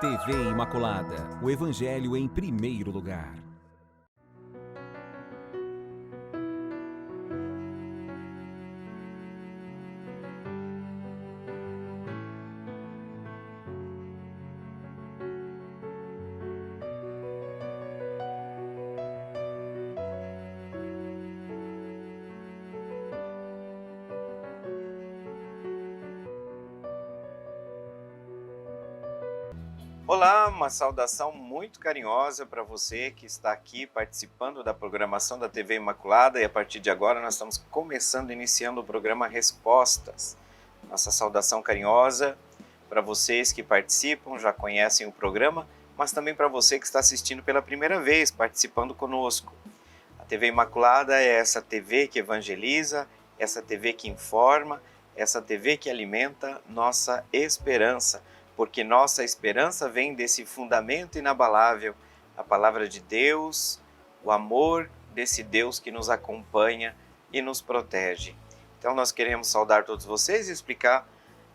TV Imaculada, o Evangelho em primeiro lugar. Olá, uma saudação muito carinhosa para você que está aqui participando da programação da TV Imaculada, e a partir de agora nós estamos iniciando o programa Respostas. Nossa saudação carinhosa para vocês que participam, já conhecem o programa, mas também para você que está assistindo pela primeira vez, participando conosco. A TV Imaculada é essa TV que evangeliza, essa TV que informa, essa TV que alimenta nossa esperança, porque nossa esperança vem desse fundamento inabalável, a palavra de Deus, o amor desse Deus que nos acompanha e nos protege. Então nós queremos saudar todos vocês e explicar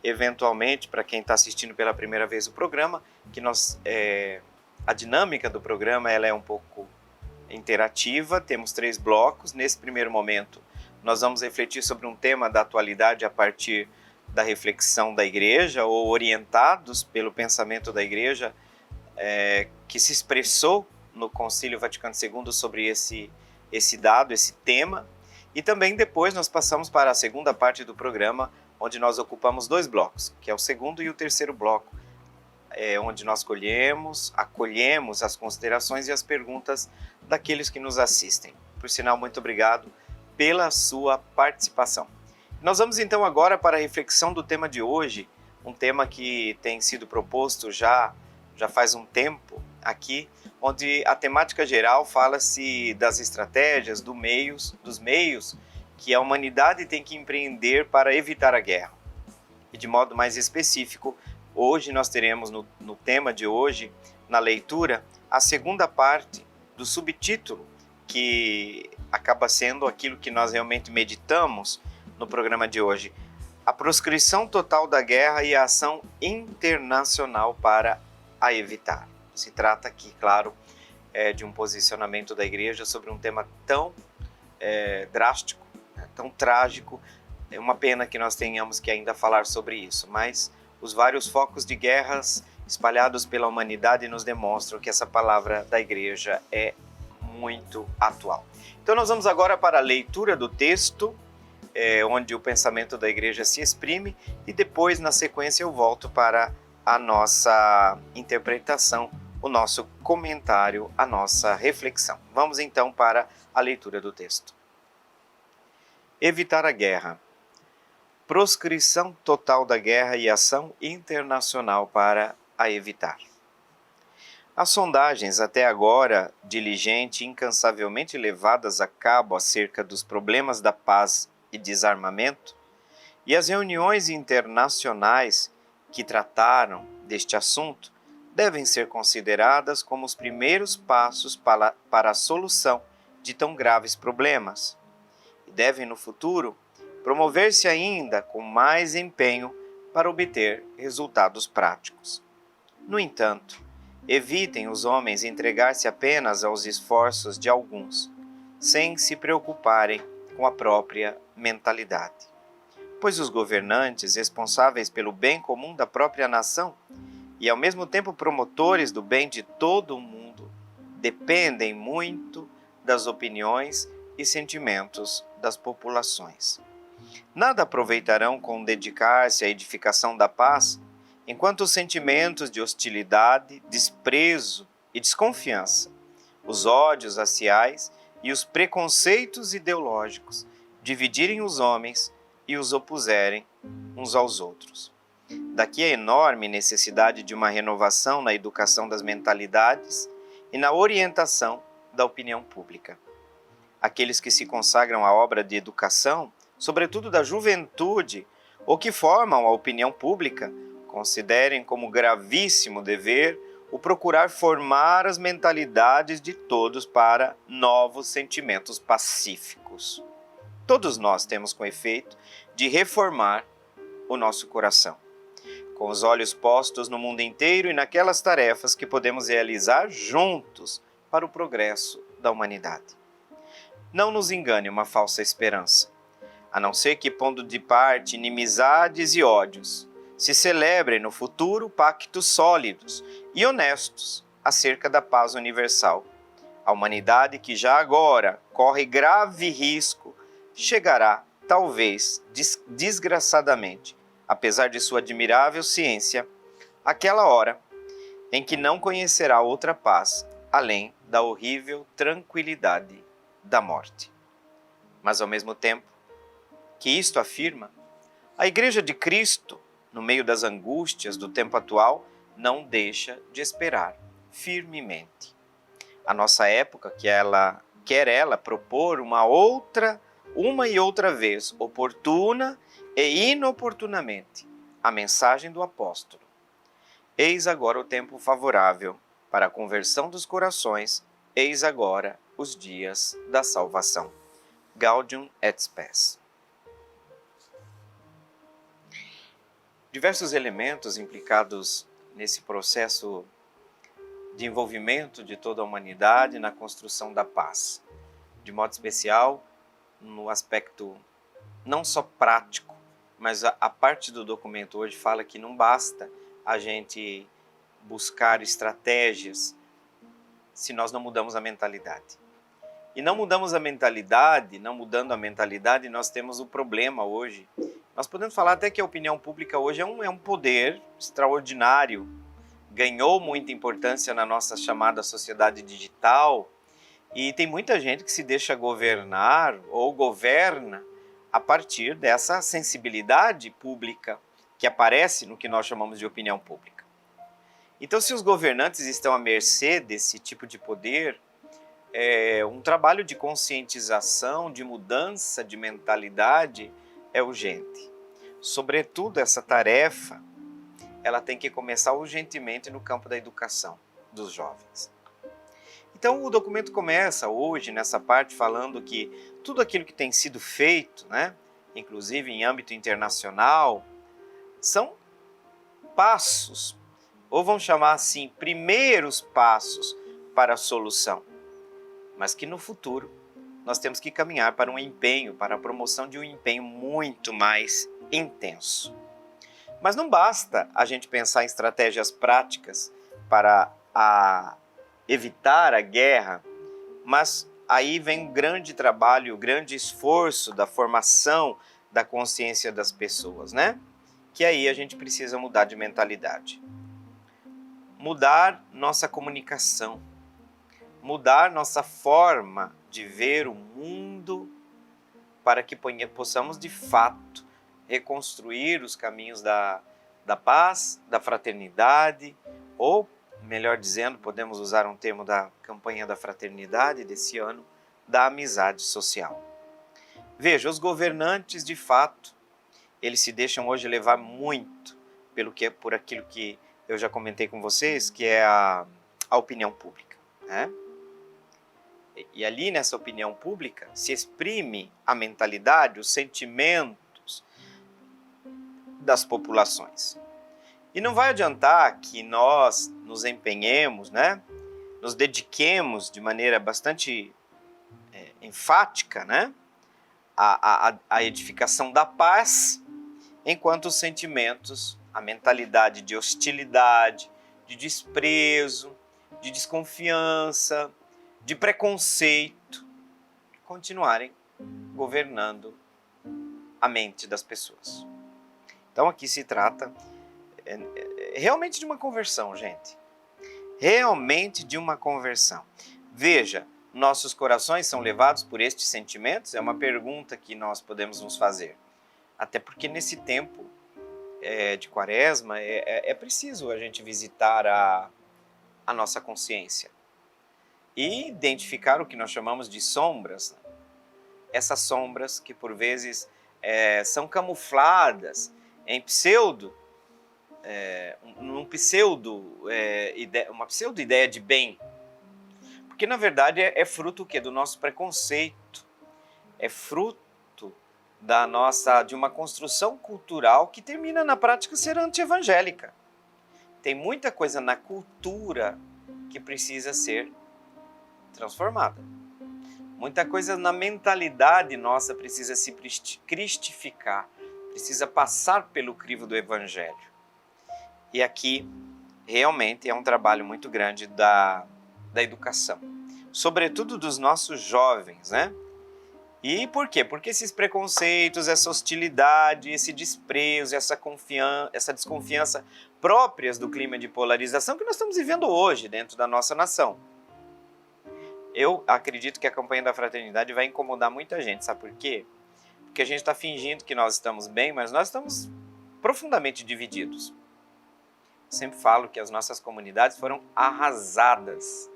eventualmente para quem está assistindo pela primeira vez o programa, que a dinâmica do programa ela é um pouco interativa, temos 3 blocos. Nesse primeiro momento nós vamos refletir sobre um tema da atualidade a partir da reflexão da Igreja, ou orientados pelo pensamento da Igreja, que se expressou no Concílio Vaticano II sobre esse tema. E também depois nós passamos para a segunda parte do programa, onde nós ocupamos 2 blocos, que é o segundo e o terceiro bloco, onde nós acolhemos as considerações e as perguntas daqueles que nos assistem. Por sinal, muito obrigado pela sua participação. Nós vamos então agora para a reflexão do tema de hoje, um tema que tem sido proposto já faz um tempo aqui, onde a temática geral fala-se das estratégias, dos meios que a humanidade tem que empreender para evitar a guerra. E de modo mais específico, hoje nós teremos no tema de hoje, na leitura, a segunda parte do subtítulo, que acaba sendo aquilo que nós realmente meditamos no programa de hoje: a proscrição total da guerra e a ação internacional para a evitar. Se trata aqui, claro, de um posicionamento da Igreja sobre um tema tão drástico, tão trágico. É uma pena que nós tenhamos que ainda falar sobre isso, mas os vários focos de guerras espalhados pela humanidade nos demonstram que essa palavra da Igreja é muito atual. Então nós vamos agora para a leitura do texto, onde o pensamento da Igreja se exprime, e depois, na sequência, eu volto para a nossa interpretação, o nosso comentário, a nossa reflexão. Vamos então para a leitura do texto. Evitar a guerra. Proscrição total da guerra e ação internacional para a evitar. As sondagens até agora diligente e incansavelmente levadas a cabo acerca dos problemas da paz e desarmamento, e as reuniões internacionais que trataram deste assunto devem ser consideradas como os primeiros passos para a solução de tão graves problemas, e devem no futuro promover-se ainda com mais empenho para obter resultados práticos. No entanto, evitem os homens entregar-se apenas aos esforços de alguns, sem se preocuparem com a própria mentalidade. Pois os governantes, responsáveis pelo bem comum da própria nação e ao mesmo tempo promotores do bem de todo o mundo, dependem muito das opiniões e sentimentos das populações. Nada aproveitarão com dedicar-se à edificação da paz, enquanto os sentimentos de hostilidade, desprezo e desconfiança, os ódios raciais e os preconceitos ideológicos dividirem os homens e os opuserem uns aos outros. Daqui a enorme necessidade de uma renovação na educação das mentalidades e na orientação da opinião pública. Aqueles que se consagram à obra de educação, sobretudo da juventude, ou que formam a opinião pública, considerem como gravíssimo dever o procurar formar as mentalidades de todos para novos sentimentos pacíficos. Todos nós temos com efeito de reformar o nosso coração. com os olhos postos no mundo inteiro e naquelas tarefas que podemos realizar juntos para o progresso da humanidade. Não nos engane uma falsa esperança, a não ser que, pondo de parte inimizades e ódios, se celebrem no futuro pactos sólidos e honestos acerca da paz universal. A humanidade que já agora corre grave risco chegará, talvez, desgraçadamente, apesar de sua admirável ciência, àquela hora em que não conhecerá outra paz além da horrível tranquilidade da morte. Mas, ao mesmo tempo que isto afirma, a Igreja de Cristo, no meio das angústias do tempo atual, não deixa de esperar firmemente. A nossa época, quer ela propor uma e outra vez, oportuna e inoportunamente, a mensagem do apóstolo. Eis agora o tempo favorável para a conversão dos corações, eis agora os dias da salvação. Gaudium et Spes. Diversos elementos implicados nesse processo de envolvimento de toda a humanidade na construção da paz. De modo especial, no aspecto não só prático, mas a parte do documento hoje fala que não basta a gente buscar estratégias se nós não mudamos a mentalidade. E não mudando a mentalidade, nós temos o problema hoje. Nós podemos falar até que a opinião pública hoje é um poder extraordinário, ganhou muita importância na nossa chamada sociedade digital, e tem muita gente que se deixa governar ou governa a partir dessa sensibilidade pública que aparece no que nós chamamos de opinião pública. Então, se os governantes estão à mercê desse tipo de poder, um trabalho de conscientização, de mudança de mentalidade é urgente. Sobretudo, essa tarefa, ela tem que começar urgentemente no campo da educação dos jovens. Então, o documento começa hoje, nessa parte, falando que tudo aquilo que tem sido feito, inclusive em âmbito internacional, são passos, ou vamos chamar assim, primeiros passos para a solução. Mas que no futuro nós temos que caminhar para para a promoção de um empenho muito mais intenso. Mas não basta a gente pensar em estratégias práticas para evitar a guerra, mas aí vem um grande trabalho, um grande esforço da formação da consciência das pessoas, Que aí a gente precisa mudar de mentalidade. Mudar nossa comunicação, mudar nossa forma de ver o mundo para que possamos de fato reconstruir os caminhos da paz, da fraternidade, ou, melhor dizendo, podemos usar um termo da campanha da fraternidade desse ano, da amizade social. Veja, os governantes, de fato, eles se deixam hoje levar muito por aquilo que eu já comentei com vocês, que é a opinião pública, E ali nessa opinião pública se exprime a mentalidade, os sentimentos das populações. E não vai adiantar que nós nos empenhemos, nos dediquemos de maneira bastante enfática, à edificação da paz, enquanto os sentimentos, a mentalidade de hostilidade, de desprezo, de desconfiança, de preconceito, continuarem governando a mente das pessoas. Então aqui se trata realmente de uma conversão, gente. Realmente de uma conversão. Veja, nossos corações são levados por estes sentimentos? É uma pergunta que nós podemos nos fazer. Até porque nesse tempo de quaresma é preciso a gente visitar a nossa consciência e identificar o que nós chamamos de sombras. Essas sombras que por vezes são camufladas em uma pseudo-ideia de bem. Porque na verdade é fruto o quê? Do nosso preconceito. É fruto de uma construção cultural que termina na prática ser anti-evangélica. Tem muita coisa na cultura que precisa ser transformada. Muita coisa na mentalidade nossa precisa se cristificar, precisa passar pelo crivo do evangelho. E aqui, realmente, é um trabalho muito grande da educação, sobretudo dos nossos jovens, né? E por quê? Porque esses preconceitos, essa hostilidade, esse desprezo, essa desconfiança próprias do clima de polarização que nós estamos vivendo hoje dentro da nossa nação. Eu acredito que a campanha da fraternidade vai incomodar muita gente, sabe por quê? Porque a gente está fingindo que nós estamos bem, mas nós estamos profundamente divididos. Sempre falo que as nossas comunidades foram arrasadas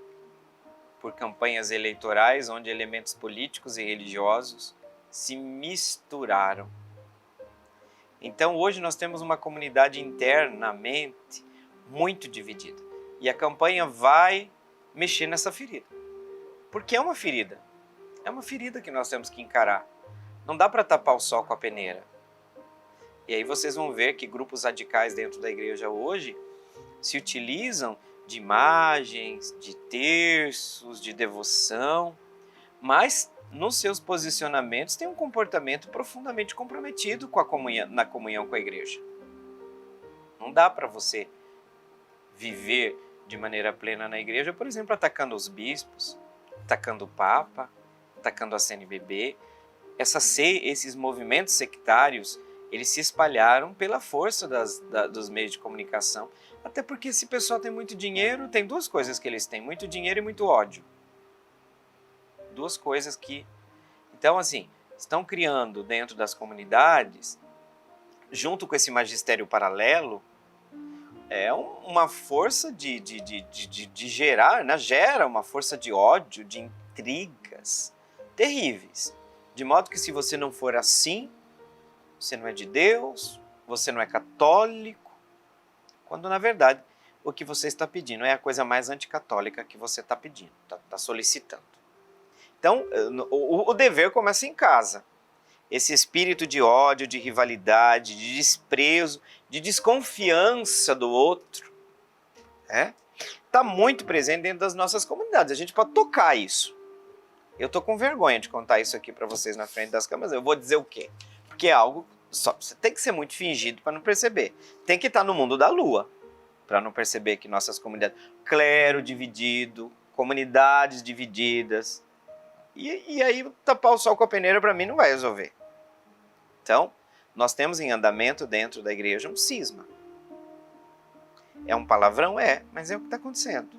por campanhas eleitorais onde elementos políticos e religiosos se misturaram. Então hoje nós temos uma comunidade internamente muito dividida. E a campanha vai mexer nessa ferida. Porque é uma ferida. É uma ferida que nós temos que encarar. Não dá para tapar o sol com a peneira. E aí vocês vão ver que grupos radicais dentro da igreja hoje se utilizam de imagens, de terços, de devoção, mas nos seus posicionamentos têm um comportamento profundamente comprometido com na comunhão com a igreja. Não dá para você viver de maneira plena na igreja, por exemplo, atacando os bispos, atacando o Papa, atacando a CNBB. Esses movimentos sectários, eles se espalharam pela força dos meios de comunicação. Até porque esse pessoal tem muito dinheiro, tem duas coisas que eles têm, muito dinheiro e muito ódio. Duas coisas que... Então, assim, estão criando dentro das comunidades, junto com esse magistério paralelo, uma força de gerar, né? Gera uma força de ódio, de intrigas terríveis. De modo que se você não for assim, você não é de Deus, você não é católico, quando na verdade o que você está pedindo é a coisa mais anticatólica que você está pedindo, está solicitando. Então o dever começa em casa. Esse espírito de ódio, de rivalidade, de desprezo, de desconfiança do outro, está muito presente dentro das nossas comunidades. A gente pode tocar isso. Eu estou com vergonha de contar isso aqui para vocês na frente das câmeras. Eu vou dizer o quê? Porque é algo... Você tem que ser muito fingido para não perceber. Tem que estar no mundo da lua para não perceber que nossas comunidades... Clero dividido, comunidades divididas. E aí tapar o sol com a peneira para mim não vai resolver. Então, nós temos em andamento dentro da igreja um cisma. É um palavrão? Mas é o que está acontecendo.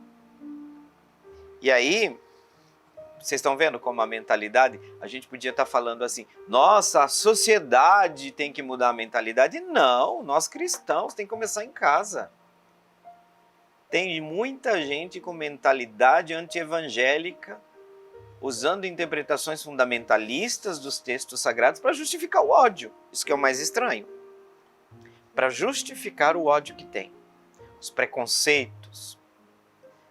E aí... Vocês estão vendo como a mentalidade, a gente podia estar falando assim, nossa, a sociedade tem que mudar a mentalidade. Não, nós cristãos tem que começar em casa. Tem muita gente com mentalidade anti-evangélica, usando interpretações fundamentalistas dos textos sagrados para justificar o ódio. Isso que é o mais estranho. Para justificar o ódio que tem, os preconceitos.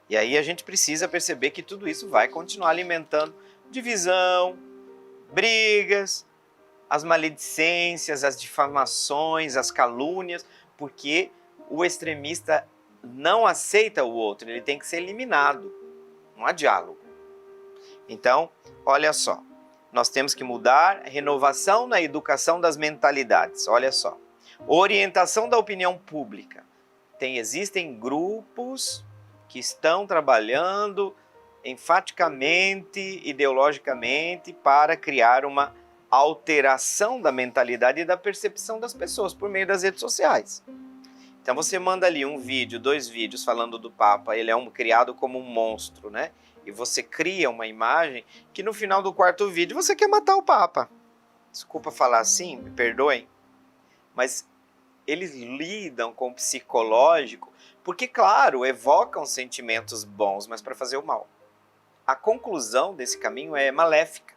E aí a gente precisa perceber que tudo isso vai continuar alimentando divisão, brigas, as maledicências, as difamações, as calúnias, porque o extremista não aceita o outro, ele tem que ser eliminado. Não há diálogo. Então, olha só, nós temos que mudar a renovação na educação das mentalidades, olha só. Orientação da opinião pública. Existem grupos que estão trabalhando enfaticamente, ideologicamente, para criar uma alteração da mentalidade e da percepção das pessoas por meio das redes sociais. Então você manda ali um vídeo, 2 vídeos falando do Papa, ele é criado como um monstro, né? E você cria uma imagem que no final do 4º vídeo você quer matar o Papa. Desculpa falar assim, me perdoem, mas eles lidam com o psicológico porque, claro, evocam sentimentos bons, mas para fazer o mal. A conclusão desse caminho é maléfica.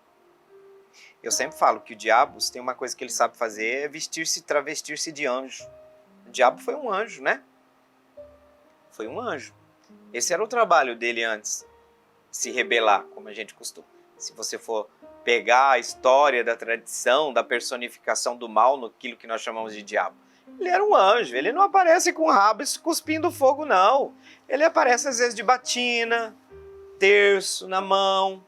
Eu sempre falo que o diabo tem uma coisa que ele sabe fazer, é travestir-se de anjo. O diabo foi um anjo, né? Foi um anjo. Esse era o trabalho dele antes, se rebelar, como a gente costuma. Se você for pegar a história da tradição, da personificação do mal naquilo que nós chamamos de diabo. Ele era um anjo, ele não aparece com rabo cuspindo fogo, não. Ele aparece às vezes de batina, terço na mão.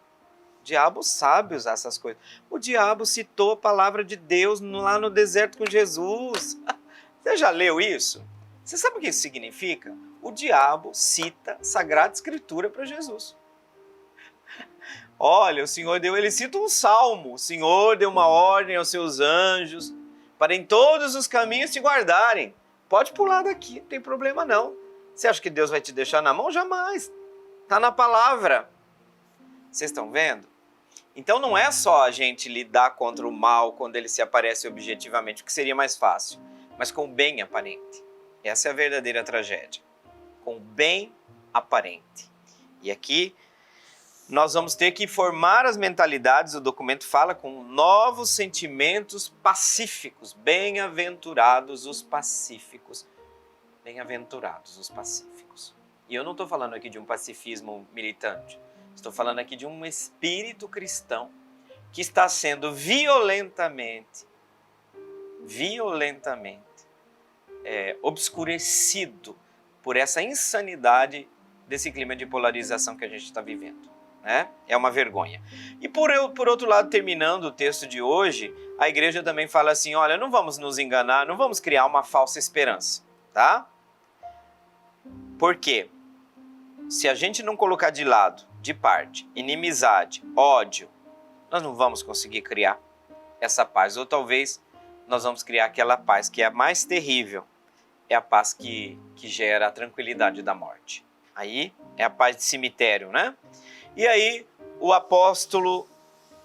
O diabo sabe usar essas coisas. O diabo citou a palavra de Deus lá no deserto com Jesus. Você já leu isso? Você sabe o que isso significa? O diabo cita a Sagrada Escritura para Jesus. Olha, ele cita um salmo. O Senhor deu uma ordem aos seus anjos para em todos os caminhos te guardarem. Pode pular daqui, não tem problema não. Você acha que Deus vai te deixar na mão? Jamais. Está na palavra. Vocês estão vendo? Então não é só a gente lidar contra o mal quando ele se aparece objetivamente, o que seria mais fácil, mas com o bem aparente. Essa é a verdadeira tragédia. Com o bem aparente. E aqui nós vamos ter que formar as mentalidades, o documento fala, com novos sentimentos pacíficos. Bem-aventurados os pacíficos. Bem-aventurados os pacíficos. E eu não estou falando aqui de um pacifismo militante. Estou falando aqui de um espírito cristão que está sendo violentamente obscurecido por essa insanidade desse clima de polarização que a gente está vivendo. Né? É uma vergonha. E por outro lado, terminando o texto de hoje, a igreja também fala assim, olha, não vamos nos enganar, não vamos criar uma falsa esperança, tá? Por quê? Se a gente não colocar de lado, de parte, inimizade, ódio, nós não vamos conseguir criar essa paz. Ou talvez nós vamos criar aquela paz que é a mais terrível, é a paz que gera a tranquilidade da morte. Aí é a paz de cemitério, né? E aí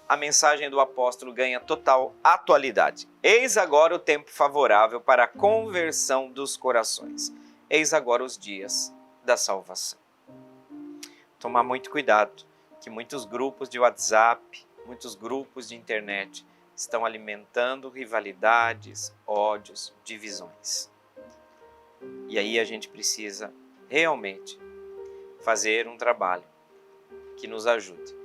a mensagem do apóstolo ganha total atualidade. Eis agora o tempo favorável para a conversão dos corações. Eis agora os dias da salvação. Tomar muito cuidado, que muitos grupos de WhatsApp, muitos grupos de internet estão alimentando rivalidades, ódios, divisões. E aí a gente precisa realmente fazer um trabalho que nos ajude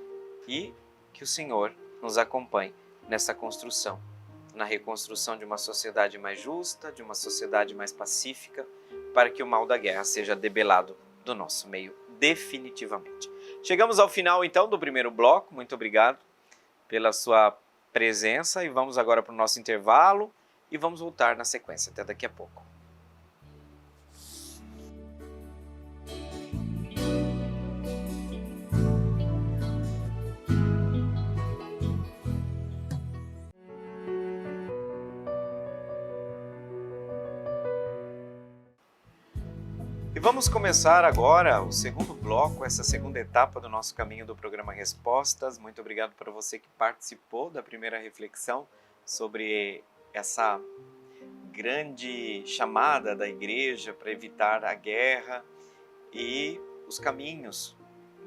e que o Senhor nos acompanhe nessa construção, na reconstrução de uma sociedade mais justa, de uma sociedade mais pacífica, para que o mal da guerra seja debelado do nosso meio definitivamente. Chegamos ao final então do primeiro bloco, muito obrigado pela sua presença e vamos agora para o nosso intervalo e vamos voltar na sequência, até daqui a pouco. E vamos começar agora o segundo bloco, essa segunda etapa do nosso caminho do programa Respostas. Muito obrigado para você que participou da primeira reflexão sobre essa grande chamada da igreja para evitar a guerra e os caminhos.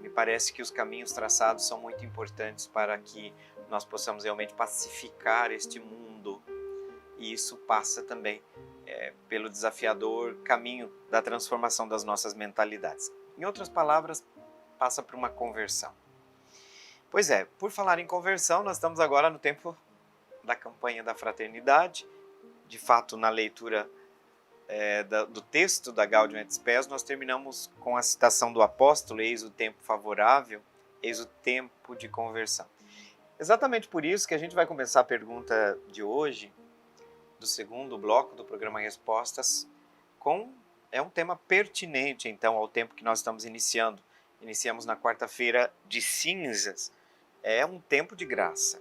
Me parece que os caminhos traçados são muito importantes para que nós possamos realmente pacificar este mundo. E isso passa também pelo desafiador caminho da transformação das nossas mentalidades. Em outras palavras, passa por uma conversão. Pois é, por falar em conversão, nós estamos agora no tempo da campanha da fraternidade. De fato, na leitura do texto da Gaudium et Spes, nós terminamos com a citação do apóstolo, eis o tempo favorável, eis o tempo de conversão. Exatamente por isso que a gente vai começar a pergunta de hoje, do segundo bloco do programa Respostas, é um tema pertinente, então, ao tempo que nós estamos iniciando. Iniciamos na quarta-feira de cinzas. É um tempo de graça.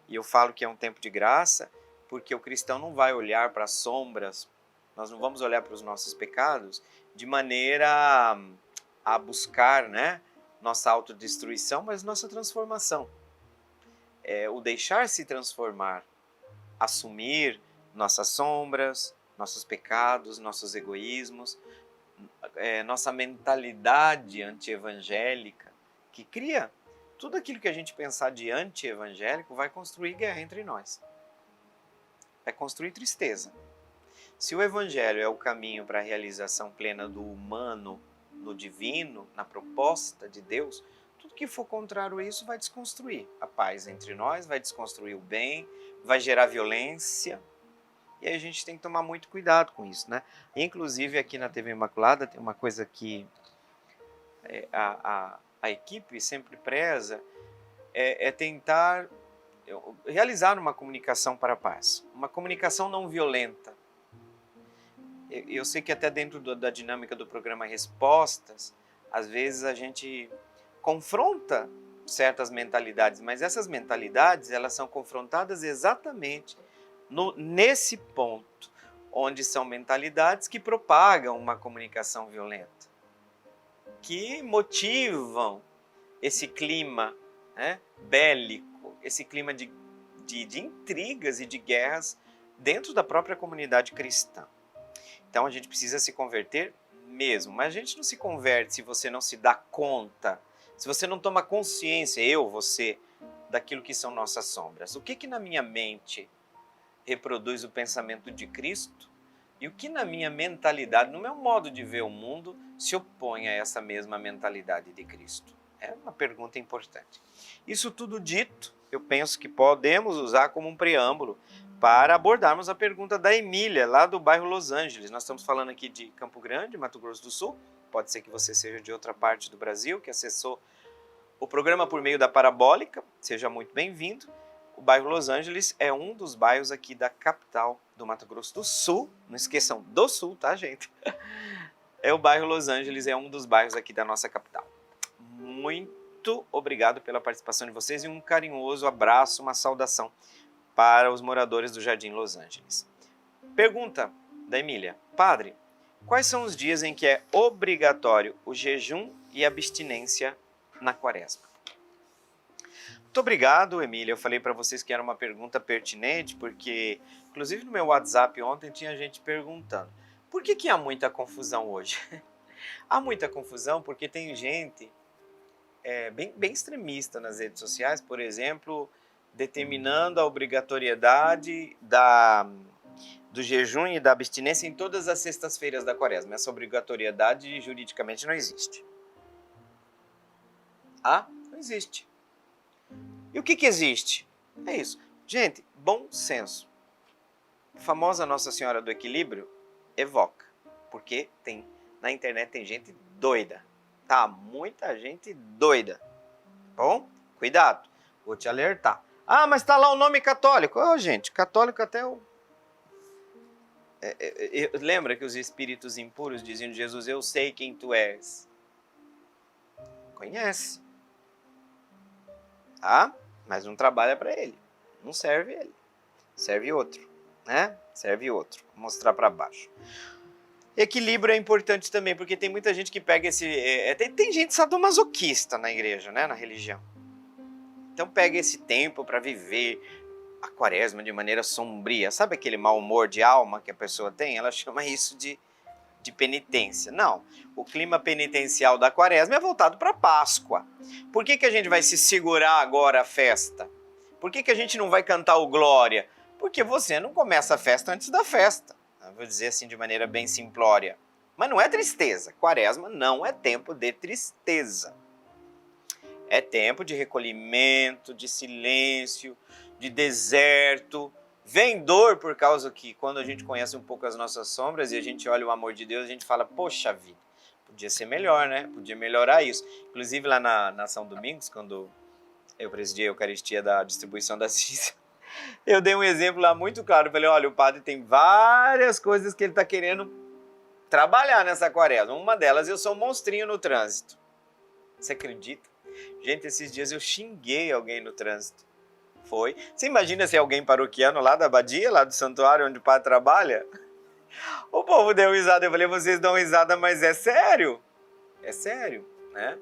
E eu falo que é um tempo de graça porque o cristão não vai olhar para as sombras, nós não vamos olhar para os nossos pecados de maneira a buscar, né, nossa autodestruição, mas nossa transformação. O deixar-se transformar, assumir nossas sombras, nossos pecados, nossos egoísmos, nossa mentalidade anti-evangélica, que cria tudo aquilo que a gente pensar de anti-evangélico, vai construir guerra entre nós. Vai construir tristeza. Se o evangelho é o caminho para a realização plena do humano no divino, na proposta de Deus, tudo que for contrário a isso vai desconstruir a paz entre nós, vai desconstruir o bem, vai gerar violência. E aí a gente tem que tomar muito cuidado com isso, né? Inclusive aqui na TV Imaculada tem uma coisa que a equipe sempre preza, é tentar realizar uma comunicação para a paz, uma comunicação não violenta. Eu sei que até dentro da dinâmica do programa Respostas, às vezes a gente confronta certas mentalidades, mas essas mentalidades elas são confrontadas exatamente nesse ponto, onde são mentalidades que propagam uma comunicação violenta, que motivam esse clima, né, bélico, esse clima de intrigas e de guerras dentro da própria comunidade cristã. Então a gente precisa se converter mesmo, mas a gente não se converte se você não se dá conta, se você não toma consciência, você, daquilo que são nossas sombras. O que na minha mente reproduz o pensamento de Cristo e o que na minha mentalidade, no meu modo de ver o mundo, se opõe a essa mesma mentalidade de Cristo? É uma pergunta importante. Isso tudo dito, eu penso que podemos usar como um preâmbulo para abordarmos a pergunta da Emília, lá do bairro Los Angeles. Nós estamos falando aqui de Campo Grande, Mato Grosso do Sul. Pode ser que você seja de outra parte do Brasil, que acessou o programa por meio da Parabólica. Seja muito bem-vindo. O bairro Los Angeles é um dos bairros aqui da capital do Mato Grosso do Sul. Não esqueçam, do Sul, tá, gente? O bairro Los Angeles é um dos bairros aqui da nossa capital. Muito obrigado pela participação de vocês e um carinhoso abraço, uma saudação para os moradores do Jardim Los Angeles. Pergunta da Emília. Padre, quais são os dias em que é obrigatório o jejum e abstinência na quaresma? Muito obrigado, Emília. Eu falei para vocês que era uma pergunta pertinente, porque, inclusive no meu WhatsApp ontem, tinha gente perguntando por que há muita confusão hoje? Há muita confusão porque tem gente bem extremista nas redes sociais, por exemplo, determinando a obrigatoriedade do jejum e da abstinência em todas as sextas-feiras da quaresma. Essa obrigatoriedade juridicamente não existe. Não existe. E o que existe? É isso. Gente, bom senso. A famosa Nossa Senhora do Equilíbrio evoca, porque na internet tem gente doida. Tá, muita gente doida. Bom, cuidado, vou te alertar. Mas tá lá o nome católico. Gente, católico até o... lembra que os espíritos impuros diziam de Jesus, eu sei quem tu és. Conhece. Mas não trabalha para ele. Não serve ele. Serve outro, né? Serve outro. Vou mostrar para baixo. Equilíbrio é importante também, porque tem muita gente que pega esse... tem gente sadomasoquista na igreja, né? Na religião. Então pega esse tempo para viver a quaresma de maneira sombria. Sabe aquele mau humor de alma que a pessoa tem? Ela chama isso de penitência. Não, o clima penitencial da quaresma é voltado para a Páscoa. Por que a gente vai se segurar agora a festa? Por que a gente não vai cantar o Glória? Porque você não começa a festa antes da festa. Eu vou dizer assim de maneira bem simplória. Mas não é tristeza. Quaresma não é tempo de tristeza. É tempo de recolhimento, de silêncio, de deserto. Vem dor por causa que quando a gente conhece um pouco as nossas sombras e a gente olha o amor de Deus, a gente fala, poxa vida, podia ser melhor, né? Podia melhorar isso. Inclusive lá na São Domingos, quando eu presidi a Eucaristia da distribuição da CISA, eu dei um exemplo lá muito claro. Eu falei, olha, o padre tem várias coisas que ele está querendo trabalhar nessa quaresma. Uma delas, eu sou um monstrinho no trânsito. Você acredita? Gente, esses dias eu xinguei alguém no trânsito. Foi. Você imagina se é alguém paroquiano lá da abadia, lá do santuário onde o padre trabalha? O povo deu risada. Eu falei, vocês dão risada, mas é sério. É sério, né?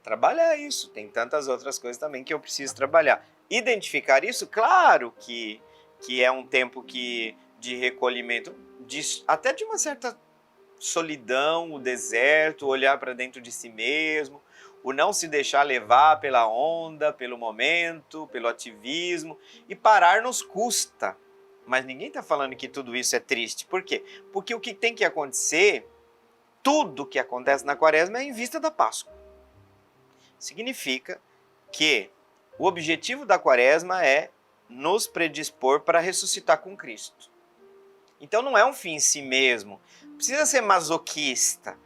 Trabalhar isso. Tem tantas outras coisas também que eu preciso trabalhar. Identificar isso, claro que é um tempo de recolhimento, até de uma certa solidão, o deserto, olhar para dentro de si mesmo, o não se deixar levar pela onda, pelo momento, pelo ativismo, e parar nos custa. Mas ninguém está falando que tudo isso é triste. Por quê? Porque o que tem que acontecer, tudo que acontece na quaresma é em vista da Páscoa. Significa que o objetivo da quaresma é nos predispor para ressuscitar com Cristo. Então não é um fim em si mesmo. Não precisa ser masoquista.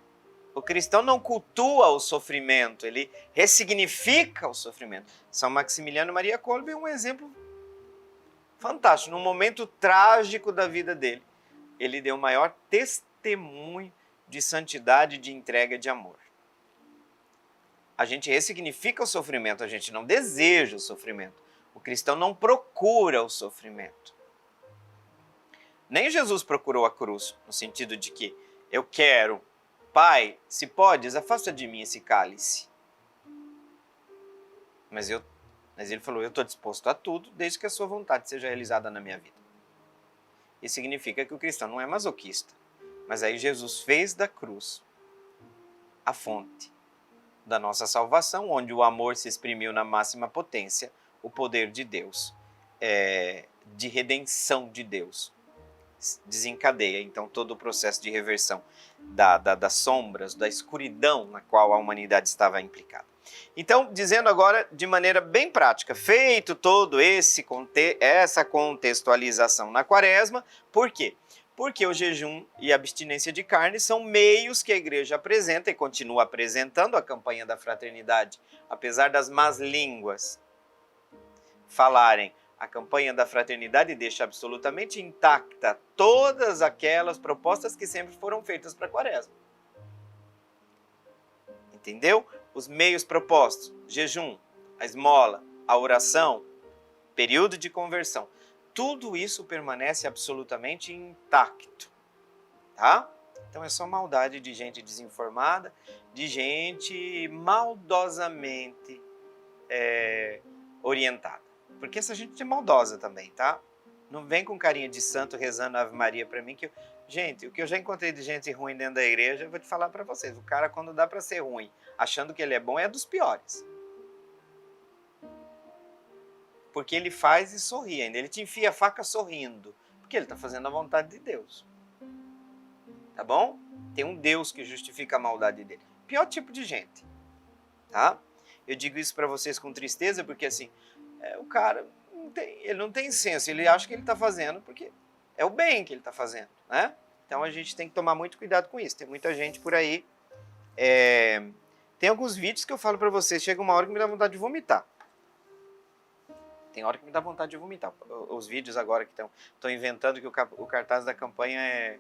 O cristão não cultua o sofrimento, ele ressignifica o sofrimento. São Maximiliano Maria Kolbe é um exemplo fantástico. Num momento trágico da vida dele, ele deu o maior testemunho de santidade, de entrega, de amor. A gente ressignifica o sofrimento, a gente não deseja o sofrimento. O cristão não procura o sofrimento. Nem Jesus procurou a cruz, no sentido de que eu quero, Pai, se podes, afasta de mim esse cálice. Mas ele falou, eu estou disposto a tudo, desde que a sua vontade seja realizada na minha vida. Isso significa que o cristão não é masoquista. Mas aí Jesus fez da cruz a fonte da nossa salvação, onde o amor se exprimiu na máxima potência, o poder de Deus, de redenção de Deus, desencadeia então todo o processo de reversão das sombras, da escuridão na qual a humanidade estava implicada. Então, dizendo agora de maneira bem prática, feito todo essa contextualização na quaresma, por quê? Porque o jejum e a abstinência de carne são meios que a igreja apresenta e continua apresentando a campanha da fraternidade, apesar das más línguas falarem. A campanha da fraternidade deixa absolutamente intacta todas aquelas propostas que sempre foram feitas para a quaresma. Entendeu? Os meios propostos, jejum, a esmola, a oração, período de conversão, tudo isso permanece absolutamente intacto, tá? Então é só maldade de gente desinformada, de gente maldosamente orientada. Porque essa gente é maldosa também, tá? Não vem com carinha de santo rezando Ave Maria pra mim, que gente, o que eu já encontrei de gente ruim dentro da igreja, eu vou te falar pra vocês, o cara quando dá pra ser ruim, achando que ele é bom, é dos piores. Porque ele faz e sorri ainda, ele te enfia a faca sorrindo, porque ele tá fazendo a vontade de Deus. Tá bom? Tem um Deus que justifica a maldade dele. Pior tipo de gente, tá? Eu digo isso pra vocês com tristeza, porque assim, o cara ele não tem senso, ele acha que ele está fazendo porque é o bem que ele está fazendo, né? Então a gente tem que tomar muito cuidado com isso. Tem muita gente por aí. Tem alguns vídeos que eu falo para vocês, chega uma hora que me dá vontade de vomitar. Tem hora que me dá vontade de vomitar. Os vídeos agora que estão inventando que o cartaz da campanha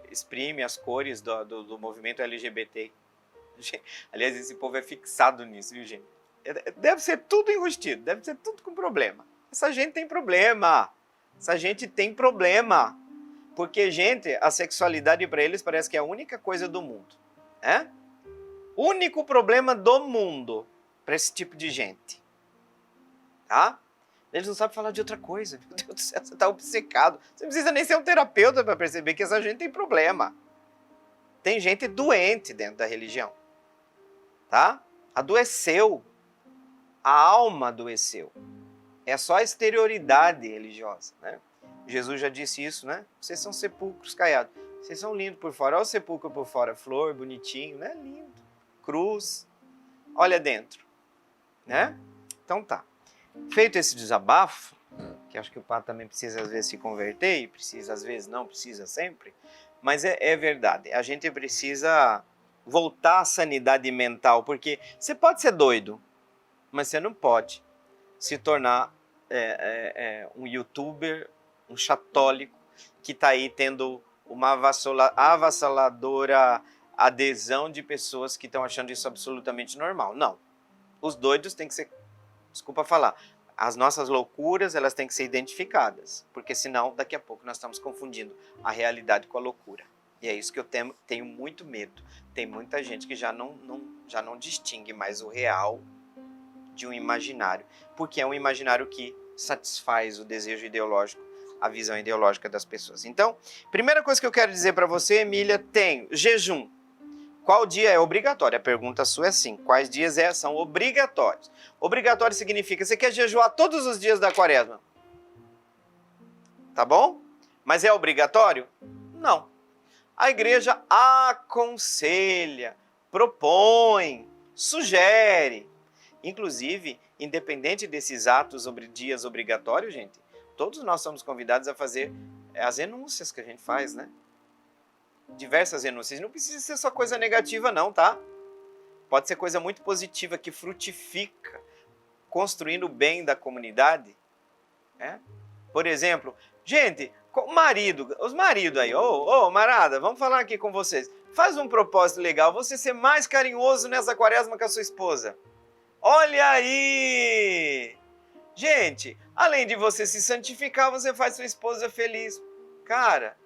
exprime as cores do movimento LGBT. Aliás, esse povo é fixado nisso, viu, gente? Deve ser tudo enrustido, deve ser tudo com problema. Essa gente tem problema. Essa gente tem problema. Porque, gente, a sexualidade para eles parece que é a única coisa do mundo. O único problema do mundo para esse tipo de gente. Tá? Eles não sabem falar de outra coisa. Meu Deus do céu, você está obcecado. Você não precisa nem ser um terapeuta para perceber que essa gente tem problema. Tem gente doente dentro da religião. Tá? Adoeceu. A alma adoeceu. É só a exterioridade religiosa, né? Jesus já disse isso, né? Vocês são sepulcros caiados. Vocês são lindos por fora. Olha o sepulcro por fora, flor, bonitinho, né? Lindo. Cruz. Olha dentro, né? Então tá. Feito esse desabafo, que acho que o padre também precisa às vezes se converter, e precisa às vezes não, precisa sempre, mas é verdade. A gente precisa voltar à sanidade mental, porque você pode ser doido, mas você não pode se tornar um youtuber, um chatólico, que está aí tendo uma avassaladora adesão de pessoas que estão achando isso absolutamente normal. Não. Os doidos têm que ser, desculpa falar, as nossas loucuras elas têm que ser identificadas, porque senão daqui a pouco nós estamos confundindo a realidade com a loucura. E é isso que eu tenho muito medo. Tem muita gente que já não distingue mais o real de um imaginário, porque é um imaginário que satisfaz o desejo ideológico, a visão ideológica das pessoas. Então, primeira coisa que eu quero dizer para você, Emília, tem jejum. Qual dia é obrigatório? A pergunta sua é assim, quais dias são obrigatórios? Obrigatório significa, você quer jejuar todos os dias da quaresma? Tá bom? Mas é obrigatório? Não. A igreja aconselha, propõe, sugere. Inclusive, independente desses atos sobre dias obrigatórios, gente, todos nós somos convidados a fazer as renúncias que a gente faz, né? Diversas renúncias. Não precisa ser só coisa negativa, não, tá? Pode ser coisa muito positiva que frutifica, construindo o bem da comunidade. Né? Por exemplo, gente, os maridos aí, marada, vamos falar aqui com vocês. Faz um propósito legal, você ser mais carinhoso nessa quaresma com a sua esposa. Olha aí! Gente, além de você se santificar, você faz sua esposa feliz. Cara,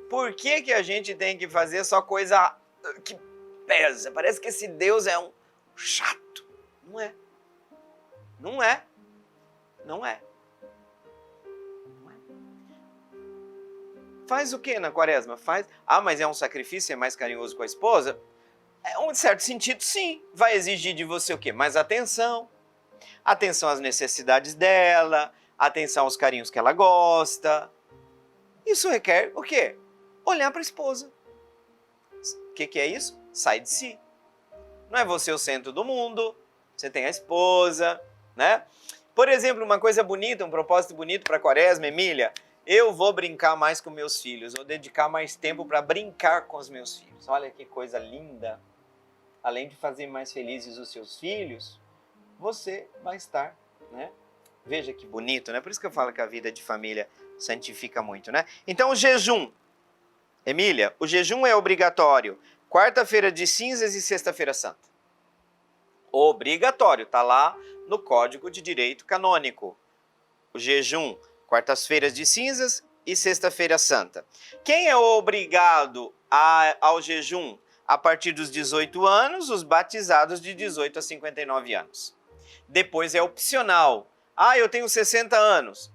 por que a gente tem que fazer só coisa que pesa? Parece que esse Deus é um chato. Não é. Não é. Não é. Não é. Faz o que na quaresma? Faz. Ah, mas é um sacrifício, é mais carinhoso com a esposa? É um certo sentido, sim. Vai exigir de você o quê? Mais atenção. Atenção às necessidades dela, atenção aos carinhos que ela gosta. Isso requer o quê? Olhar para a esposa. O que é isso? Sai de si. Não é você o centro do mundo, você tem a esposa, né? Por exemplo, uma coisa bonita, um propósito bonito para a quaresma, Emília, eu vou brincar mais com meus filhos, vou dedicar mais tempo para brincar com os meus filhos. Olha que coisa linda. Além de fazer mais felizes os seus filhos, você vai estar, né? Veja que bonito, né? Por isso que eu falo que a vida de família santifica muito, né? Então, o jejum. Emília, o jejum é obrigatório. Quarta-feira de cinzas e sexta-feira santa. Obrigatório, tá lá no Código de Direito Canônico. O jejum, quartas-feiras de cinzas e sexta-feira santa. Quem é obrigado ao jejum a partir dos 18 anos? Os batizados de 18 a 59 anos. Depois é opcional. Ah, eu tenho 60 anos.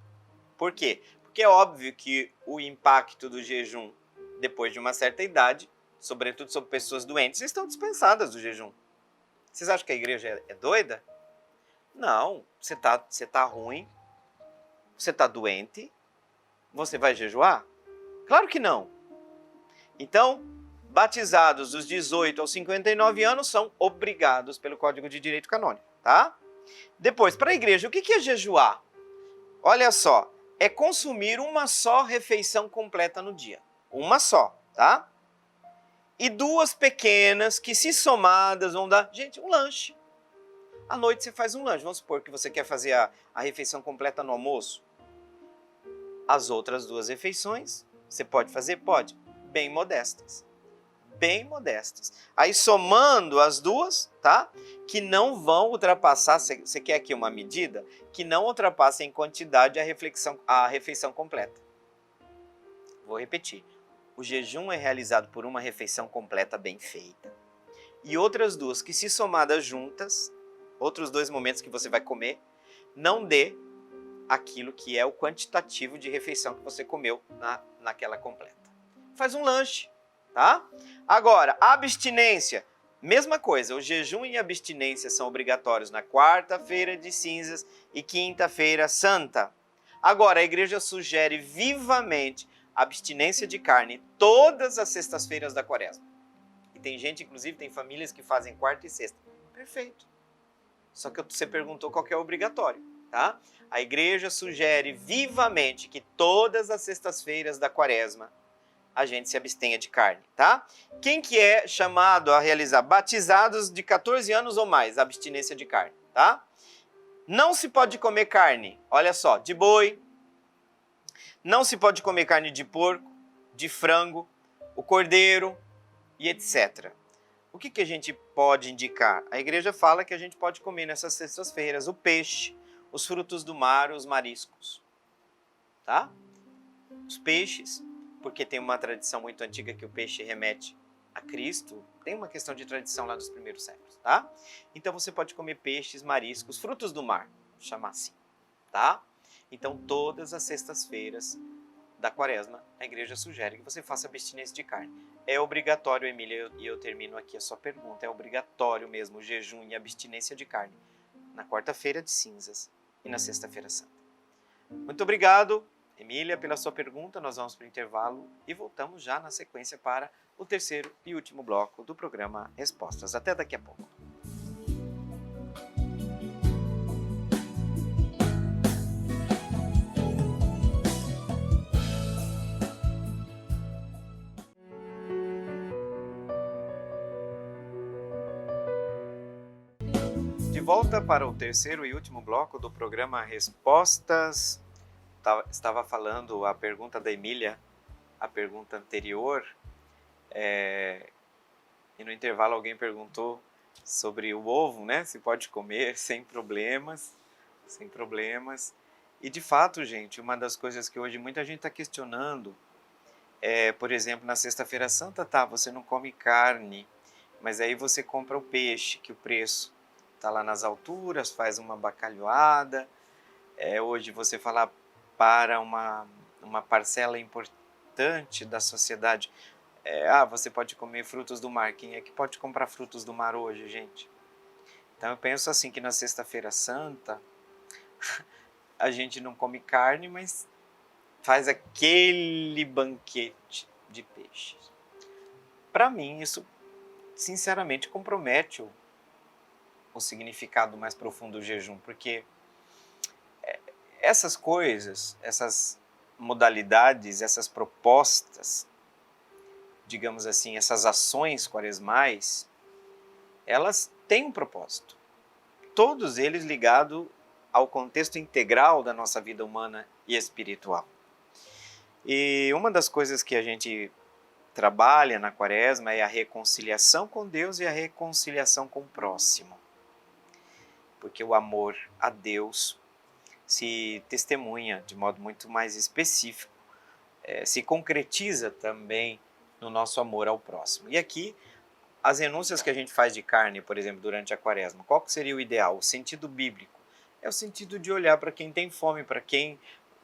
Por quê? Porque é óbvio que o impacto do jejum depois de uma certa idade, sobretudo sobre pessoas doentes, estão dispensadas do jejum. Vocês acham que a igreja é doida? Não. Você tá ruim, você tá doente, você vai jejuar? Claro que não. Então, batizados dos 18 aos 59 anos são obrigados pelo Código de Direito Canônico, tá? Depois, para a igreja, o que é jejuar? Olha só, é consumir uma só refeição completa no dia. Uma só, tá? E duas pequenas que, se somadas, vão dar, gente, um lanche. À noite você faz um lanche. Vamos supor que você quer fazer a refeição completa no almoço. As outras duas refeições, você pode fazer? Pode. Bem modestas. Bem modestas. Aí, somando as duas, tá? Que não vão ultrapassar, você quer aqui uma medida? Que não ultrapasse em quantidade a refeição completa. Vou repetir. O jejum é realizado por uma refeição completa bem feita. E outras duas que, se somadas juntas, outros dois momentos que você vai comer, não dê aquilo que é o quantitativo de refeição que você comeu naquela completa. Faz um lanche, tá? Agora, abstinência. Mesma coisa, o jejum e a abstinência são obrigatórios na quarta-feira de cinzas e quinta-feira santa. Agora, a igreja sugere vivamente abstinência de carne todas as sextas-feiras da quaresma. E tem gente, inclusive, tem famílias que fazem quarta e sexta. Perfeito. Só que você perguntou qual que é o obrigatório, tá? A igreja sugere vivamente que todas as sextas-feiras da quaresma a gente se abstenha de carne, tá? Quem que é chamado a realizar? Batizados de 14 anos ou mais, abstinência de carne, tá? Não se pode comer carne, olha só, de boi, não se pode comer carne de porco, de frango, o cordeiro e etc. O que a gente pode indicar? A igreja fala que a gente pode comer nessas sextas-feiras o peixe, os frutos do mar, os mariscos, tá? Os peixes, porque tem uma tradição muito antiga que o peixe remete a Cristo, tem uma questão de tradição lá dos primeiros séculos, tá? Então você pode comer peixes, mariscos, frutos do mar, vou chamar assim, tá? Então todas as sextas-feiras da quaresma, a igreja sugere que você faça abstinência de carne. É obrigatório, Emília, e eu termino aqui a sua pergunta, é obrigatório mesmo o jejum e abstinência de carne na quarta-feira de cinzas e na sexta-feira santa. Muito obrigado, Emília, pela sua pergunta. Nós vamos para o intervalo e voltamos já na sequência para o terceiro e último bloco do programa Respostas. Até daqui a pouco. volta para o terceiro e último bloco do programa Respostas. Estava falando a pergunta da Emília, a pergunta anterior, e no intervalo alguém perguntou sobre o ovo, né? Se pode comer sem problemas, sem problemas. E de fato, gente, uma das coisas que hoje muita gente está questionando por exemplo, na Sexta-feira Santa, você não come carne, mas aí você compra o peixe, que o preço está lá nas alturas, faz uma bacalhoada. Hoje você falar para uma parcela importante da sociedade, você pode comer frutos do mar. Quem é que pode comprar frutos do mar hoje, gente? Então eu penso assim, que na Sexta-feira Santa, a gente não come carne, mas faz aquele banquete de peixes. Para mim, isso sinceramente compromete o significado mais profundo do jejum, porque essas coisas, essas modalidades, essas propostas, digamos assim, essas ações quaresmais, elas têm um propósito. Todos eles ligados ao contexto integral da nossa vida humana e espiritual. E uma das coisas que a gente trabalha na Quaresma é a reconciliação com Deus e a reconciliação com o próximo. Porque o amor a Deus se testemunha de modo muito mais específico, se concretiza também no nosso amor ao próximo. E aqui, as renúncias que a gente faz de carne, por exemplo, durante a Quaresma, qual que seria o ideal? O sentido bíblico é o sentido de olhar para quem tem fome, para quem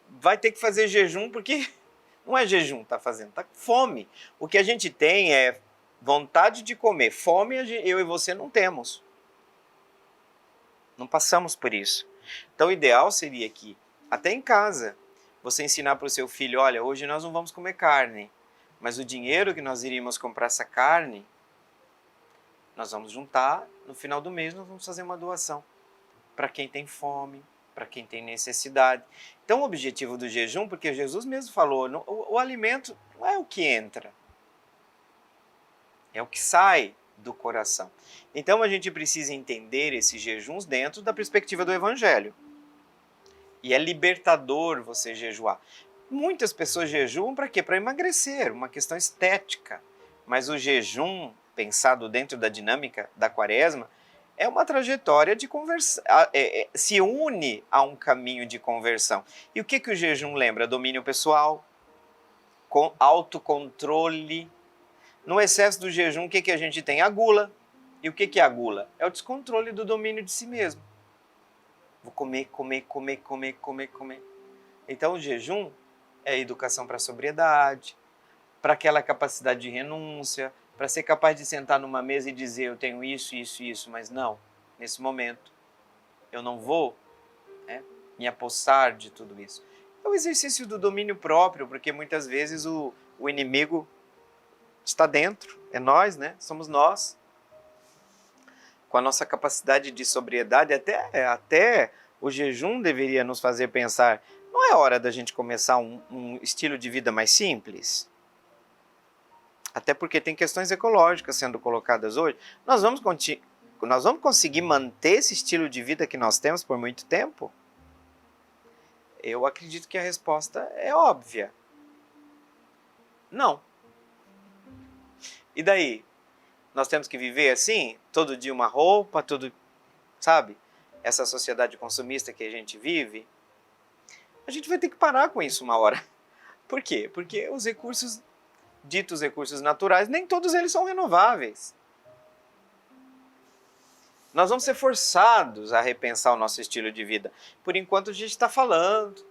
vai ter que fazer jejum, porque não é jejum, está fazendo, está com fome. O que a gente tem é vontade de comer. Fome eu e você não temos. Não passamos por isso. Então o ideal seria que, até em casa, você ensinar para o seu filho, olha, hoje nós não vamos comer carne, mas o dinheiro que nós iríamos comprar essa carne, nós vamos juntar, no final do mês nós vamos fazer uma doação para quem tem fome, para quem tem necessidade. Então o objetivo do jejum, porque Jesus mesmo falou, o alimento não é o que entra, é o que sai do coração. Então a gente precisa entender esses jejuns dentro da perspectiva do Evangelho. E é libertador você jejuar. Muitas pessoas jejuam para quê? Para emagrecer, uma questão estética. Mas o jejum, pensado dentro da dinâmica da Quaresma, é uma trajetória de conversão, se une a um caminho de conversão. E o que o jejum lembra? Domínio pessoal, autocontrole. No excesso do jejum, o que a gente tem? A gula. E o que é a gula? É o descontrole do domínio de si mesmo. Vou comer, comer, comer, comer, comer, comer. Então o jejum é educação para a sobriedade, para aquela capacidade de renúncia, para ser capaz de sentar numa mesa e dizer, eu tenho isso, isso, isso, mas não, nesse momento, eu não vou me apossar de tudo isso. É o exercício do domínio próprio, porque muitas vezes o inimigo está dentro, é nós, né? Somos nós. Com a nossa capacidade de sobriedade, até o jejum deveria nos fazer pensar, não é hora da gente começar um estilo de vida mais simples? Até porque tem questões ecológicas sendo colocadas hoje. Nós vamos conseguir manter esse estilo de vida que nós temos por muito tempo? Eu acredito que a resposta é óbvia. Não. E daí? Nós temos que viver assim? Todo dia uma roupa, sabe? Essa sociedade consumista que a gente vive? A gente vai ter que parar com isso uma hora. Por quê? Porque os recursos, ditos recursos naturais, nem todos eles são renováveis. Nós vamos ser forçados a repensar o nosso estilo de vida. Por enquanto a gente está falando,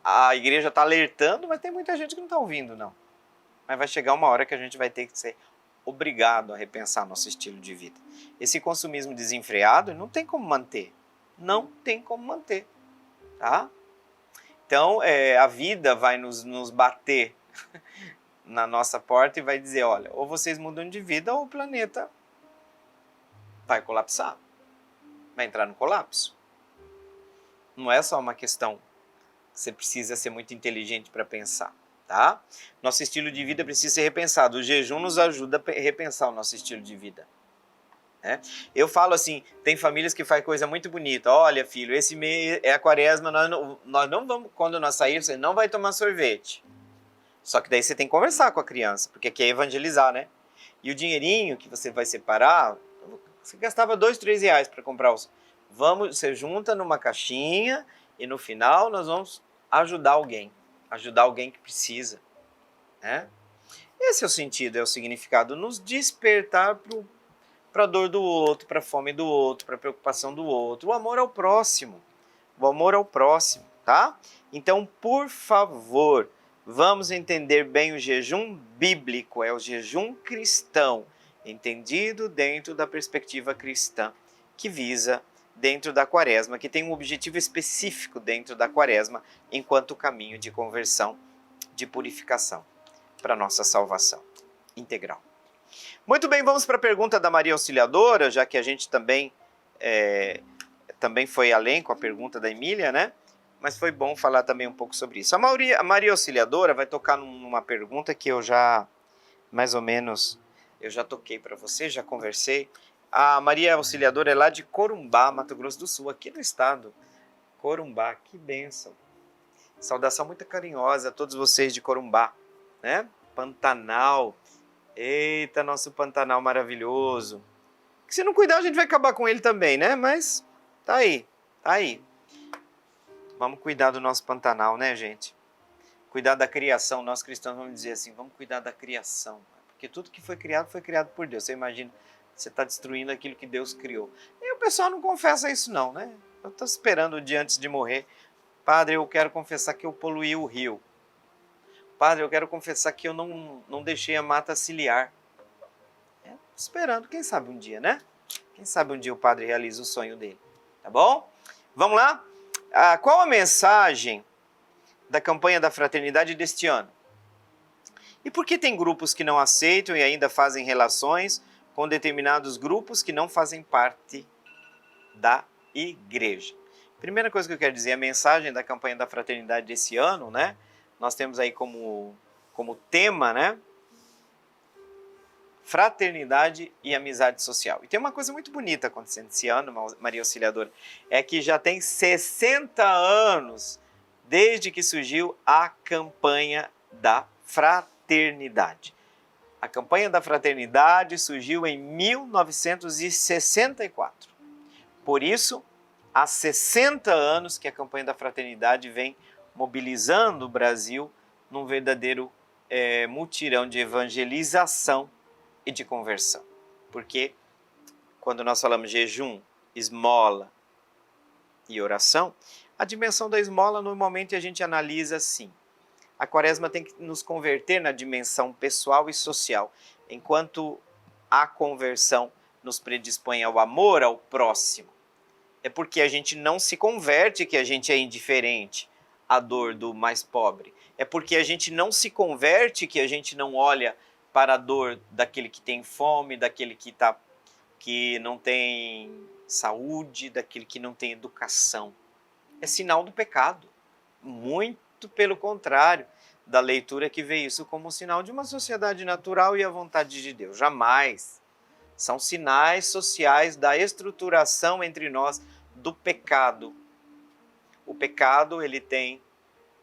a igreja está alertando, mas tem muita gente que não está ouvindo, não. Mas vai chegar uma hora que a gente vai ter que ser obrigado a repensar nosso estilo de vida. Esse consumismo desenfreado não tem como manter. Não tem como manter. Tá? Então, a vida vai nos bater na nossa porta e vai dizer, olha, ou vocês mudam de vida ou o planeta vai colapsar. Vai entrar no colapso. Não é só uma questão que você precisa ser muito inteligente para pensar. Tá? Nosso estilo de vida precisa ser repensado. O jejum nos ajuda a repensar o nosso estilo de vida. né? Eu falo assim, tem famílias que fazem coisa muito bonita. Olha, filho, esse mês é a quaresma, nós não vamos, quando nós sairmos, você não vai tomar sorvete. Só que daí você tem que conversar com a criança, porque aqui é evangelizar, né? E o dinheirinho que você vai separar, você gastava 2, 3 reais para comprar os... Você junta numa caixinha e no final nós vamos ajudar alguém que precisa, né? Esse é o sentido, é o significado, nos despertar para a dor do outro, para a fome do outro, para a preocupação do outro, o amor ao próximo, tá? Então, por favor, vamos entender bem o jejum bíblico, é o jejum cristão, entendido dentro da perspectiva cristã, que visa dentro da quaresma, que tem um objetivo específico dentro da quaresma, enquanto caminho de conversão, de purificação, para nossa salvação integral. Muito bem, vamos para a pergunta da Maria Auxiliadora, já que a gente também foi além com a pergunta da Emília, né? Mas foi bom falar também um pouco sobre isso. A Maria Auxiliadora vai tocar numa pergunta que eu já, mais ou menos, eu já toquei para você, já conversei. A Maria Auxiliadora é lá de Corumbá, Mato Grosso do Sul, aqui no estado. Corumbá, que bênção. Saudação muito carinhosa a todos vocês de Corumbá, né? Pantanal. Eita, nosso Pantanal maravilhoso. Se não cuidar, a gente vai acabar com ele também, né? Mas tá aí. Vamos cuidar do nosso Pantanal, né, gente? Cuidar da criação. Nós cristãos vamos dizer assim, vamos cuidar da criação. Porque tudo que foi criado por Deus. Você imagina, você está destruindo aquilo que Deus criou. E o pessoal não confessa isso não, né? Eu estou esperando o dia antes de morrer. Padre, eu quero confessar que eu poluí o rio. Padre, eu quero confessar que eu não deixei a mata ciliar. Esperando, quem sabe um dia, né? Quem sabe um dia o padre realiza o sonho dele. Tá bom? Vamos lá? Qual a mensagem da campanha da fraternidade deste ano? E por que tem grupos que não aceitam e ainda fazem relações com determinados grupos que não fazem parte da igreja? Primeira coisa que eu quero dizer, a mensagem da campanha da fraternidade desse ano, né? Nós temos aí como tema, né? Fraternidade e amizade social. E tem uma coisa muito bonita acontecendo esse ano, Maria Auxiliadora, é que já tem 60 anos desde que surgiu a campanha da fraternidade. A campanha da fraternidade surgiu em 1964. Por isso, há 60 anos que a campanha da fraternidade vem mobilizando o Brasil num verdadeiro mutirão de evangelização e de conversão. Porque quando nós falamos jejum, esmola e oração, a dimensão da esmola normalmente a gente analisa assim. A quaresma tem que nos converter na dimensão pessoal e social, enquanto a conversão nos predispõe ao amor ao próximo. É porque a gente não se converte que a gente é indiferente à dor do mais pobre. É porque a gente não se converte que a gente não olha para a dor daquele que tem fome, daquele que não tem saúde, daquele que não tem educação. É sinal do pecado. Muito pelo contrário da leitura que vê isso como sinal de uma sociedade natural e a vontade de Deus. Jamais. São sinais sociais da estruturação entre nós do pecado. O pecado, ele tem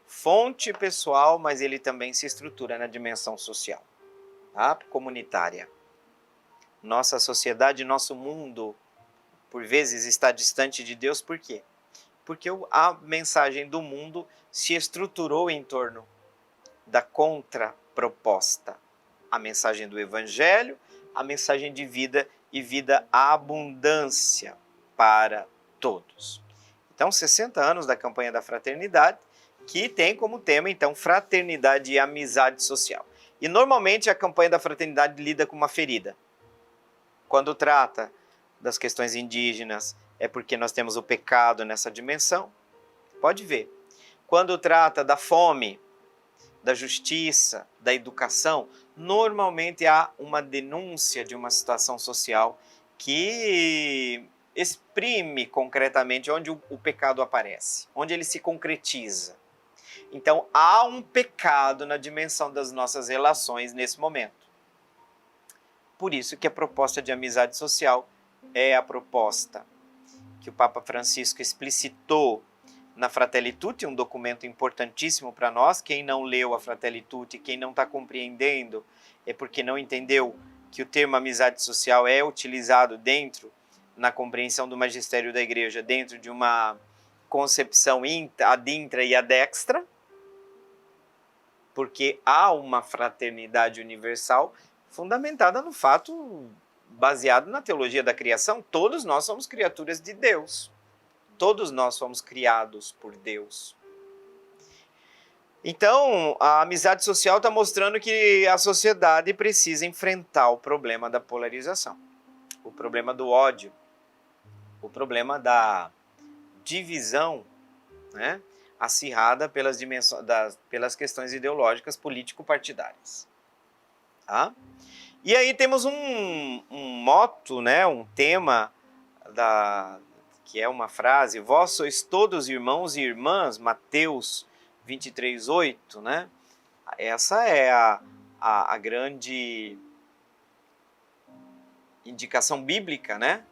fonte pessoal, mas ele também se estrutura na dimensão social. Tá? Comunitária. Nossa sociedade, nosso mundo, por vezes está distante de Deus, por quê? Porque a mensagem do mundo se estruturou em torno da contraproposta. A mensagem do Evangelho, a mensagem de vida e vida à abundância para todos. Então, 60 anos da campanha da fraternidade, que tem como tema, então, fraternidade e amizade social. E normalmente a campanha da fraternidade lida com uma ferida. Quando trata das questões indígenas, é porque nós temos o pecado nessa dimensão. Pode ver. Quando trata da fome, da justiça, da educação, normalmente há uma denúncia de uma situação social que exprime concretamente onde o pecado aparece, onde ele se concretiza. Então, há um pecado na dimensão das nossas relações nesse momento. Por isso que a proposta de amizade social é a proposta que o Papa Francisco explicitou na Fratelli Tutti, um documento importantíssimo para nós. Quem não leu a Fratelli Tutti, quem não está compreendendo, é porque não entendeu que o termo amizade social é utilizado na compreensão do magistério da Igreja, dentro de uma concepção ad intra e ad extra, porque há uma fraternidade universal fundamentada no fato, baseado na teologia da criação. Todos nós somos criaturas de Deus. Todos nós somos criados por Deus. Então, a amizade social está mostrando que a sociedade precisa enfrentar o problema da polarização, o problema do ódio, o problema da divisão, né, acirrada pelas questões ideológicas político-partidárias. Tá? E aí temos um moto, né, um tema que é uma frase: vós sois todos irmãos e irmãs, Mateus 23:8, né? Essa é a grande indicação bíblica, né?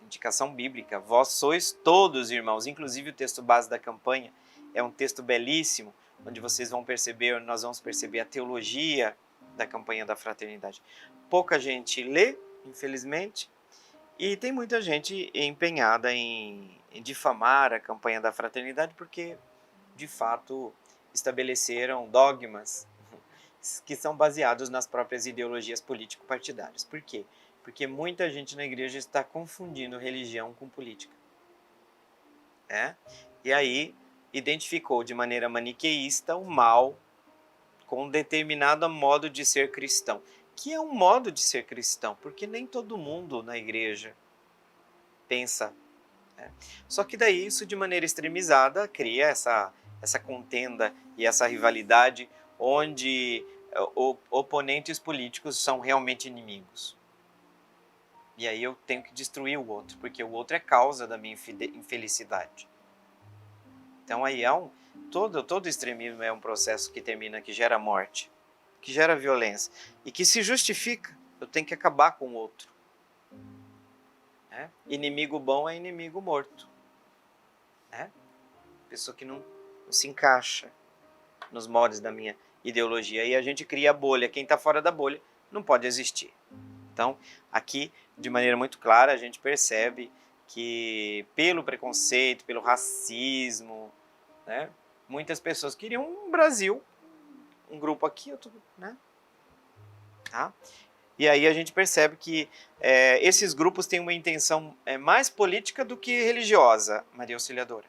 Indicação bíblica: vós sois todos irmãos. Inclusive o texto base da campanha é um texto belíssimo, onde nós vamos perceber a teologia da campanha da fraternidade. Pouca gente lê, infelizmente, e tem muita gente empenhada em difamar a campanha da fraternidade, porque, de fato, estabeleceram dogmas que são baseados nas próprias ideologias político-partidárias. Por quê? Porque muita gente na igreja está confundindo religião com política. E aí identificou de maneira maniqueísta o mal com um determinado modo de ser cristão, que é um modo de ser cristão, porque nem todo mundo na igreja pensa. Só que daí isso, de maneira extremizada, cria essa contenda e essa rivalidade, onde oponentes políticos são realmente inimigos. E aí eu tenho que destruir o outro, porque o outro é causa da minha infelicidade. Então aí todo extremismo é um processo que gera morte, que gera violência e que se justifica. Eu tenho que acabar com o outro. Inimigo bom é inimigo morto. Pessoa que não se encaixa nos moldes da minha ideologia. E a gente cria a bolha. Quem está fora da bolha não pode existir. Então, aqui, de maneira muito clara, a gente percebe que pelo preconceito, pelo racismo, né, muitas pessoas queriam um Brasil, um grupo aqui, outro, né? Tá? E aí a gente percebe que esses grupos têm uma intenção mais política do que religiosa, Maria Auxiliadora.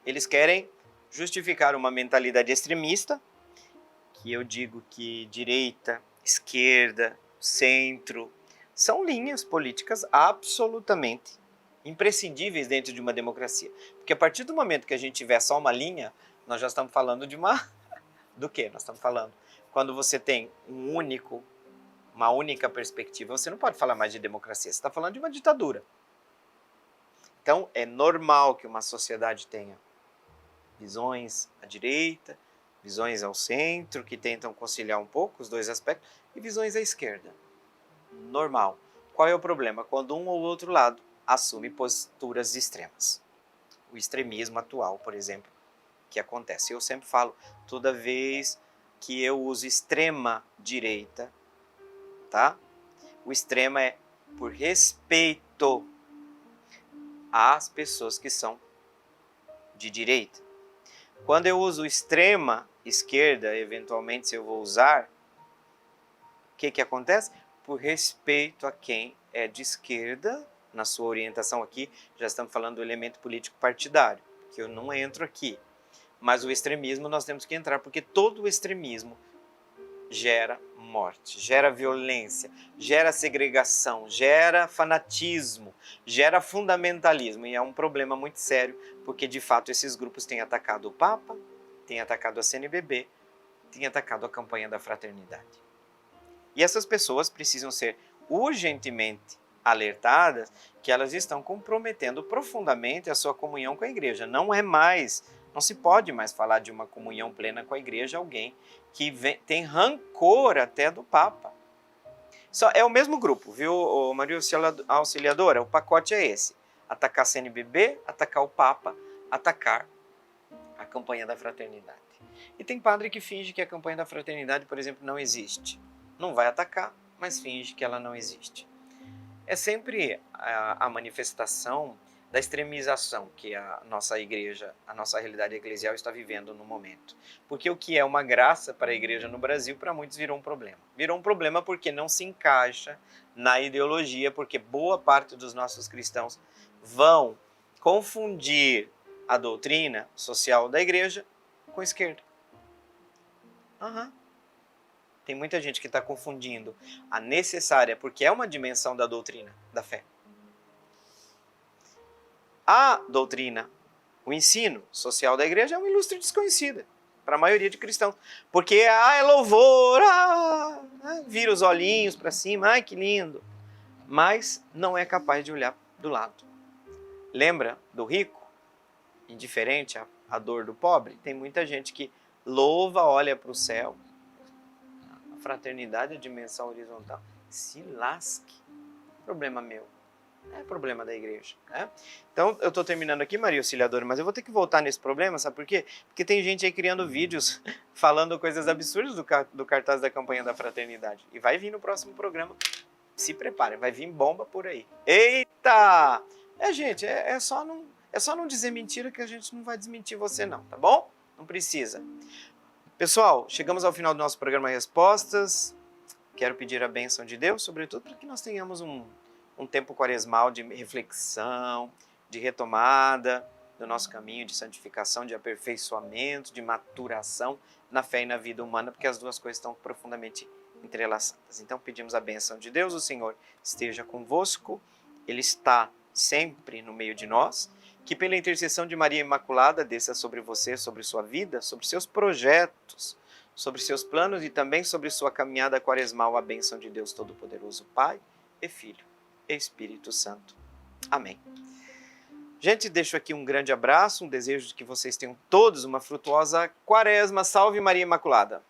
Eles querem justificar uma mentalidade extremista, que eu digo que direita, esquerda, centro, são linhas políticas absolutamente imprescindíveis dentro de uma democracia. Porque a partir do momento que a gente tiver só uma linha, nós já estamos falando de do quê? Nós estamos falando quando você tem uma única perspectiva, você não pode falar mais de democracia, você está falando de uma ditadura. Então, é normal que uma sociedade tenha visões à direita, visões ao centro, que tentam conciliar um pouco os dois aspectos, e visões à esquerda. Normal. Qual é o problema? Quando um ou outro lado assume posturas extremas. O extremismo atual, por exemplo, que acontece. Eu sempre falo, toda vez que eu uso extrema direita, tá? O extrema é por respeito às pessoas que são de direita. Quando eu uso extrema esquerda, eventualmente se eu vou usar, o que acontece? Por respeito a quem é de esquerda, na sua orientação aqui, já estamos falando do elemento político partidário, que eu não entro aqui. Mas o extremismo nós temos que entrar, porque todo o extremismo gera morte, gera violência, gera segregação, gera fanatismo, gera fundamentalismo. E é um problema muito sério, porque de fato esses grupos têm atacado o Papa, têm atacado a CNBB, têm atacado a campanha da fraternidade. E essas pessoas precisam ser urgentemente alertadas que elas estão comprometendo profundamente a sua comunhão com a igreja. Não se pode mais falar de uma comunhão plena com a igreja alguém que tem rancor até do Papa. Só, é o mesmo grupo, viu, Maria Auxiliadora? O pacote é esse. Atacar a CNBB, atacar o Papa, atacar a campanha da fraternidade. E tem padre que finge que a campanha da fraternidade, por exemplo, não existe. Não vai atacar, mas finge que ela não existe. É sempre a manifestação da extremização que a nossa igreja, a nossa realidade eclesial está vivendo no momento. Porque o que é uma graça para a igreja no Brasil, para muitos virou um problema. Virou um problema porque não se encaixa na ideologia, porque boa parte dos nossos cristãos vão confundir a doutrina social da igreja com a esquerda. Tem muita gente que está confundindo a necessária, porque é uma dimensão da doutrina, da fé. A doutrina, o ensino social da igreja é uma ilustre desconhecida para a maioria de cristãos. Porque, é louvor, vira os olhinhos para cima, ai que lindo. Mas não é capaz de olhar do lado. Lembra do rico? Indiferente à dor do pobre? Tem muita gente que louva, olha para o céu. A fraternidade é a dimensão horizontal. Se lasque. Problema meu. É problema da igreja. Né? Então, eu estou terminando aqui, Maria Auxiliadora, mas eu vou ter que voltar nesse problema, sabe por quê? Porque tem gente aí criando vídeos falando coisas absurdas do cartaz da campanha da fraternidade. E vai vir no próximo programa. Se preparem, vai vir bomba por aí. Eita! Gente, é só não dizer mentira que a gente não vai desmentir você não, tá bom? Não precisa. Pessoal, chegamos ao final do nosso programa Respostas. Quero pedir a bênção de Deus, sobretudo para que nós tenhamos um tempo quaresmal de reflexão, de retomada do nosso caminho de santificação, de aperfeiçoamento, de maturação na fé e na vida humana, porque as duas coisas estão profundamente entrelaçadas. Então pedimos a bênção de Deus, o Senhor esteja convosco, Ele está sempre no meio de nós, que pela intercessão de Maria Imaculada desça sobre você, sobre sua vida, sobre seus projetos, sobre seus planos e também sobre sua caminhada quaresmal, a bênção de Deus Todo-Poderoso, Pai e Filho e Espírito Santo. Amém. Gente, deixo aqui um grande abraço, um desejo de que vocês tenham todos uma frutuosa quaresma. Salve Maria Imaculada!